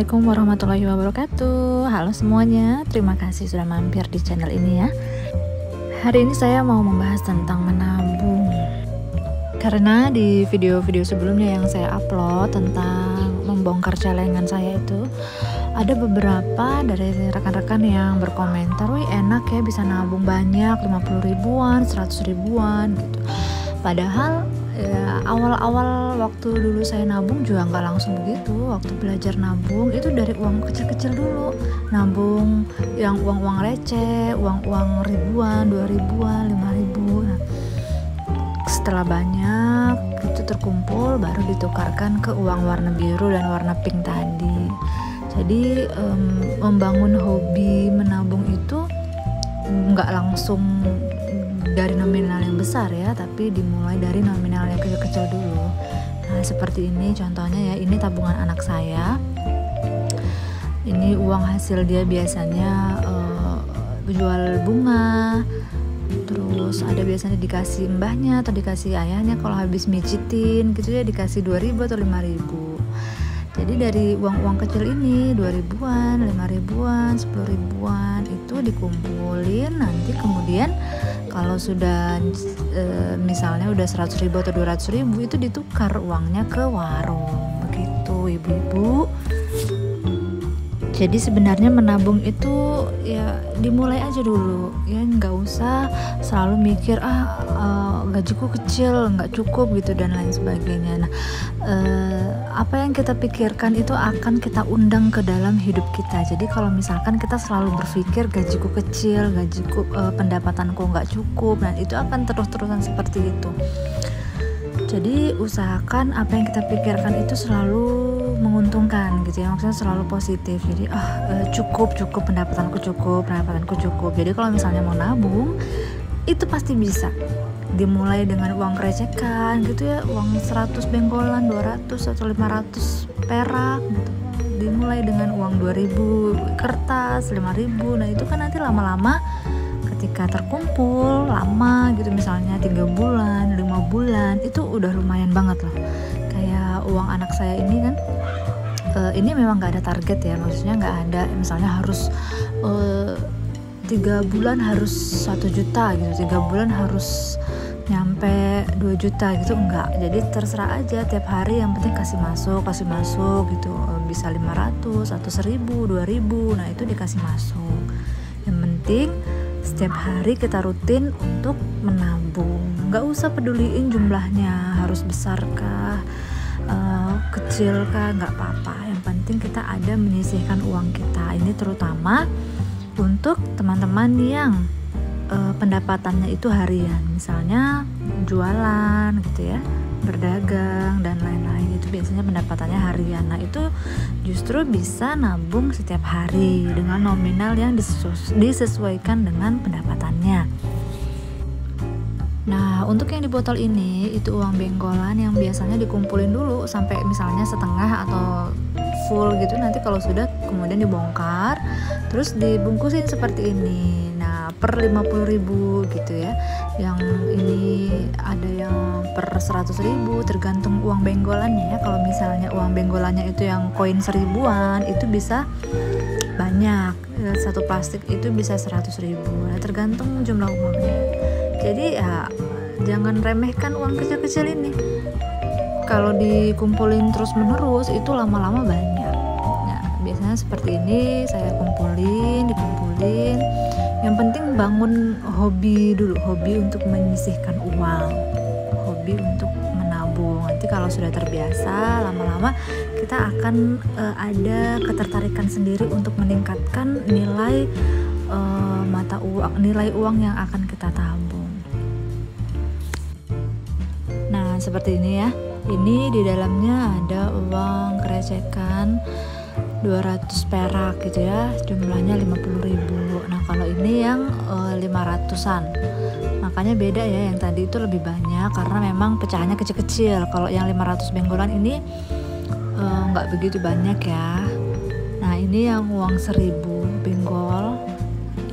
Assalamualaikum warahmatullahi wabarakatuh. Halo semuanya, terima kasih sudah mampir di channel ini ya. Hari ini saya mau membahas tentang menabung. Karena di video-video sebelumnya yang saya upload tentang membongkar celengan saya itu, ada beberapa dari rekan-rekan yang berkomentar, "Wih enak ya bisa nabung banyak, 50 ribuan, 100 ribuan gitu." Padahal ya, awal-awal waktu dulu saya nabung juga nggak langsung begitu. Waktu belajar nabung itu dari uang kecil-kecil dulu, nabung yang uang-uang receh, uang-uang ribuan, 2 ribuan, 5 ribu. Nah, setelah banyak itu terkumpul baru ditukarkan ke uang warna biru dan warna pink tadi. Jadi membangun hobi menabung itu nggak langsung dari nominal yang besar ya, tapi dimulai dari nominal yang kecil-kecil dulu. Nah seperti ini contohnya ya, ini tabungan anak saya. Ini uang hasil dia biasanya jual bunga, terus ada biasanya dikasih mbahnya atau dikasih ayahnya kalau habis mijitin gitu ya, dikasih 2 ribu atau 5 ribu. Jadi dari uang-uang kecil ini 2 ribuan, 5 ribuan, 10 ribuan itu dikumpulin, nanti kemudian kalau sudah misalnya udah 100 ribu atau 200 ribu itu ditukar uangnya ke warung begitu ibu-ibu. Jadi sebenarnya menabung itu ya dimulai aja dulu ya, nggak usah selalu mikir gajiku kecil nggak cukup gitu dan lain sebagainya. Nah apa yang kita pikirkan itu akan kita undang ke dalam hidup kita. Jadi kalau misalkan kita selalu berpikir gajiku kecil, gajiku pendapatanku nggak cukup, nah itu akan terus-terusan seperti itu. Jadi usahakan apa yang kita pikirkan itu selalu menguntungkan gitu ya, maksudnya selalu positif. Jadi cukup pendapatanku cukup. Jadi kalau misalnya mau nabung itu pasti bisa. Dimulai dengan uang recekan gitu ya, uang 100 benggolan, 200 atau 500 perak gitu. Dimulai dengan uang 2000 kertas, 5000. Nah itu kan nanti lama-lama ketika terkumpul lama gitu, misalnya 3 bulan, 5 bulan, itu udah lumayan banget loh. Kayak uang anak saya ini kan, ini memang gak ada target ya, maksudnya gak ada misalnya harus 3 bulan harus 1 juta gitu, 3 bulan harus nyampe 2 juta gitu, enggak. Jadi terserah aja tiap hari, yang penting kasih masuk gitu, bisa 500 atau 1000, 2000, nah itu dikasih masuk. Yang penting setiap hari kita rutin untuk menabung, nggak usah peduliin jumlahnya harus besar kah, kecil kah, nggak apa-apa. Yang penting kita ada menyisihkan uang kita. Ini terutama untuk teman-teman yang pendapatannya itu harian, misalnya jualan gitu ya, berdagang dan lain-lain, itu biasanya pendapatannya harian. Nah itu justru bisa nabung setiap hari dengan nominal yang disesuaikan dengan pendapatannya. Nah untuk yang di botol ini itu uang benggolan yang biasanya dikumpulin dulu sampai misalnya setengah atau full gitu, nanti kalau sudah kemudian dibongkar terus dibungkusin seperti ini. Nah per 50 ribu gitu ya, yang ini ada yang per 100 ribu tergantung uang benggolannya ya. Kalau misalnya uang benggolannya itu yang koin 1000-an itu bisa banyak, satu plastik itu bisa 100 ribu. Nah tergantung jumlah uangnya. Jadi ya jangan remehkan uang kecil-kecil ini. Kalau dikumpulin terus menerus itu lama-lama banyak. Nah biasanya seperti ini saya dikumpulin. Yang penting bangun hobi dulu, hobi untuk menyisihkan uang, hobi untuk menabung. Nanti kalau sudah terbiasa, lama-lama kita akan ada ketertarikan sendiri untuk meningkatkan nilai mata uang, nilai uang yang akan kita tabung. Nah seperti ini ya. Ini di dalamnya ada uang kerecekan 200 perak gitu ya, jumlahnya 50 ribu. Nah kalau ini yang 500-an, makanya beda ya, yang tadi itu lebih banyak karena memang pecahannya kecil-kecil. Kalau yang 500 benggolan ini nggak begitu banyak ya. Nah ini yang uang 1000 benggol,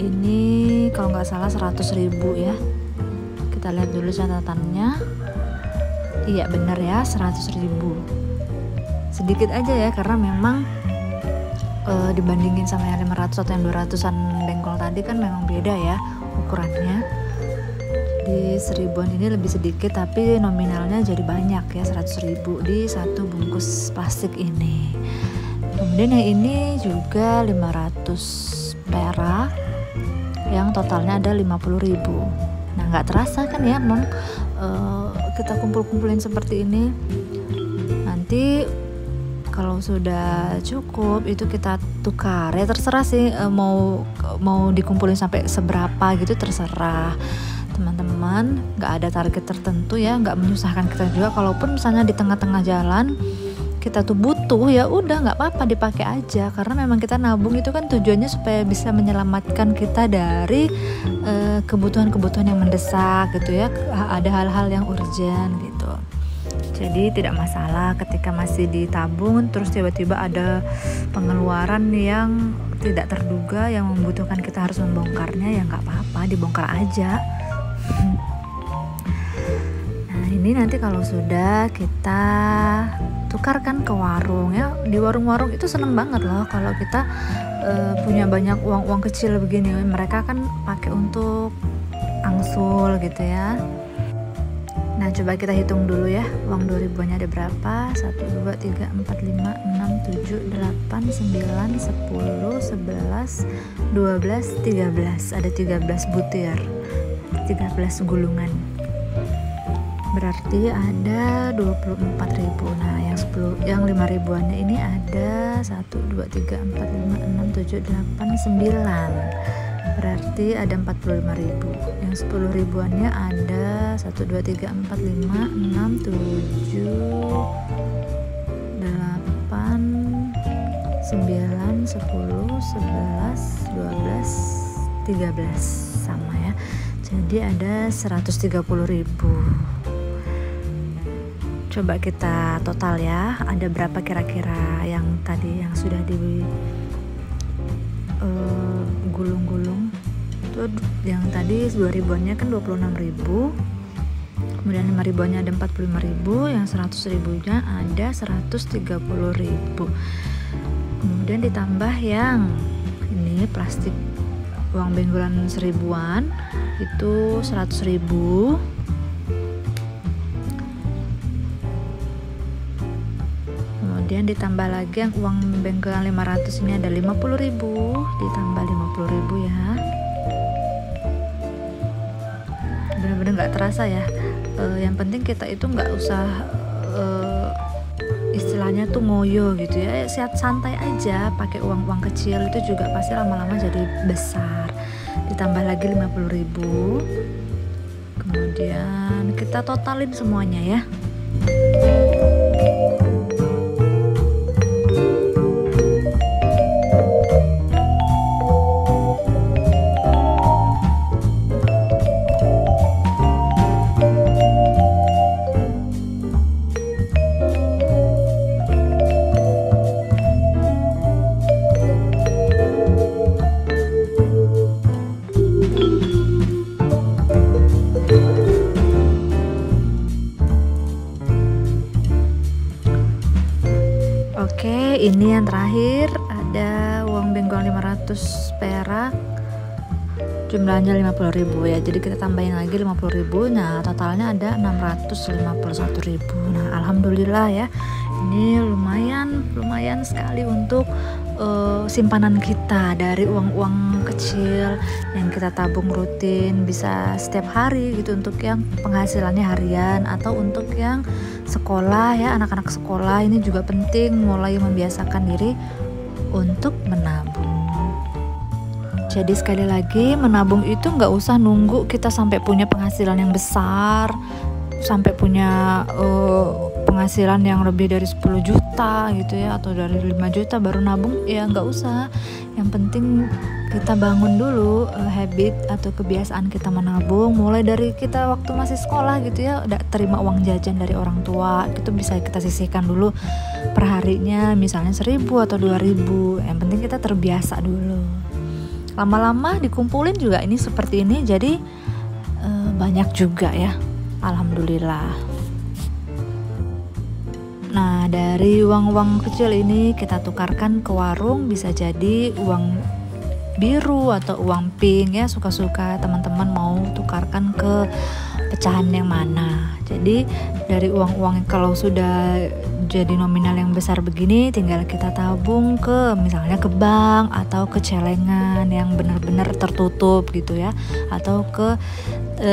ini kalau nggak salah 100 ribu ya. Kita lihat dulu catatannya. Iya benar ya, 100 ribu. Sedikit aja ya, karena memang dibandingin sama yang 500 atau yang 200an dengkol tadi kan memang beda ya ukurannya. Di 1000-an ini lebih sedikit tapi nominalnya jadi banyak ya, 100.000 di satu bungkus plastik ini. Kemudian yang ini juga 500 perak yang totalnya ada 50.000. Nah nggak terasa kan ya kita kumpul-kumpulin seperti ini. Nanti kalau sudah cukup itu kita tukar ya, terserah sih mau dikumpulin sampai seberapa gitu, terserah teman-teman. Nggak ada target tertentu ya, nggak menyusahkan kita juga. Kalaupun misalnya di tengah-tengah jalan kita tuh butuh, ya udah nggak apa-apa dipakai aja, karena memang kita nabung itu kan tujuannya supaya bisa menyelamatkan kita dari kebutuhan-kebutuhan yang mendesak gitu ya, ada hal-hal yang urgent gitu. Jadi tidak masalah ketika masih ditabung terus tiba-tiba ada pengeluaran yang tidak terduga yang membutuhkan kita harus membongkarnya, ya nggak apa-apa, dibongkar aja. Nah ini nanti kalau sudah kita tukarkan ke warung ya, di warung-warung itu seneng banget loh kalau kita punya banyak uang kecil begini. Mereka kan pakai untuk angsul gitu ya. Nah coba kita hitung dulu ya, uang 2000-nya ada berapa? 1, 2, 3, 4, 5, 6, 7, 8, 9, 10, 11, 12, 13. Ada 13 butir, 13 gulungan. Berarti ada 24.000. Nah yang 5.000-annya ini ada 1, 2, 3, 4, 5, 6, 7, 8, 9. Berarti ada 45.000. Yang 10.000-annya ada 1, 2, 3, 4, 5, 6, 7, 8, 9, 10, 11, 12, 13 sama ya. Jadi ada 130.000. Coba kita total ya, ada berapa kira-kira yang tadi yang sudah di gulung-gulung tuh. Yang tadi 2.000-annya kan 26.000, kemudian 5.000-annya ada 45.000, yang 100.000-nya ada 130.000. Kemudian ditambah yang ini plastik uang bengolan 1000-an itu 100.000. Kemudian ditambah lagi yang uang bengolan 500 ini ada 50.000, ditambah 50.000 ya. Benar-benar nggak terasa ya. Yang penting kita itu nggak usah istilahnya tuh ngoyo gitu ya, sehat santai aja, pakai uang kecil itu juga pasti lama-lama jadi besar. Ditambah lagi 50.000. Kemudian kita totalin semuanya ya. Oke, ini yang terakhir ada uang benggol 500 perak, jumlahnya 50.000 ya. Jadi kita tambahin lagi 50.000. Nah totalnya ada 651.000. Nah alhamdulillah ya, ini lumayan sekali untuk simpanan kita dari uang kecil yang kita tabung rutin, bisa setiap hari gitu, untuk yang penghasilannya harian atau untuk yang sekolah ya, anak-anak sekolah ini juga penting mulai membiasakan diri untuk menabung. Jadi sekali lagi, menabung itu nggak usah nunggu kita sampai punya penghasilan yang besar, sampai punya penghasilan yang lebih dari 10 juta gitu ya, atau dari 5 juta baru nabung, ya nggak usah. Yang penting kita bangun dulu habit atau kebiasaan kita menabung, mulai dari kita waktu masih sekolah gitu ya, udah terima uang jajan dari orang tua gitu, bisa kita sisihkan dulu perharinya misalnya 1.000 atau 2.000. Yang penting kita terbiasa dulu, lama-lama dikumpulin juga ini seperti ini, jadi banyak juga ya, alhamdulillah. Nah, dari uang-uang kecil ini kita tukarkan ke warung, bisa jadi uang biru atau uang pink ya, suka-suka teman-teman mau tukarkan ke pecahan yang mana. Jadi dari uang-uang kalau sudah jadi nominal yang besar begini, tinggal kita tabung ke misalnya ke bank atau ke celengan yang benar-benar tertutup gitu ya, atau ke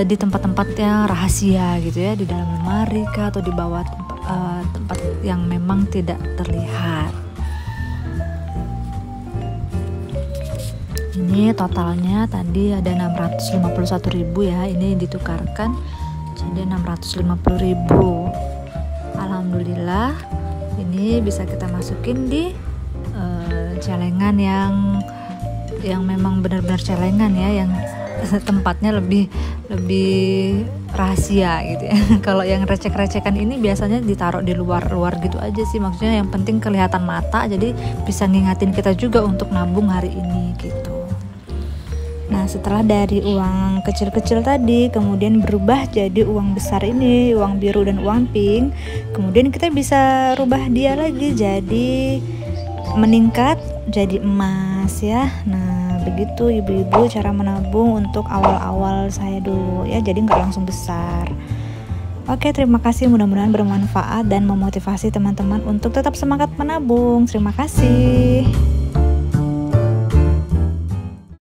di tempat-tempat yang rahasia gitu ya, di dalam lemari kah, atau di bawah tempat yang memang tidak terlihat. Ini totalnya tadi ada 651.000 ya, ini ditukarkan jadi 650.000. Alhamdulillah, ini bisa kita masukin di celengan yang memang benar-benar celengan ya, yang tempatnya lebih rahasia gitu ya. Kalau yang recek-recekan ini biasanya ditaruh di luar-luar gitu aja sih, maksudnya yang penting kelihatan mata, jadi bisa ngingatin kita juga untuk nabung hari ini gitu. Nah, setelah dari uang kecil-kecil tadi kemudian berubah jadi uang besar ini, uang biru dan uang pink, kemudian kita bisa rubah dia lagi jadi meningkat jadi emas ya. Nah, begitu ibu-ibu cara menabung untuk awal-awal saya dulu ya, jadi nggak langsung besar. Oke, terima kasih, mudah-mudahan bermanfaat dan memotivasi teman-teman untuk tetap semangat menabung. Terima kasih.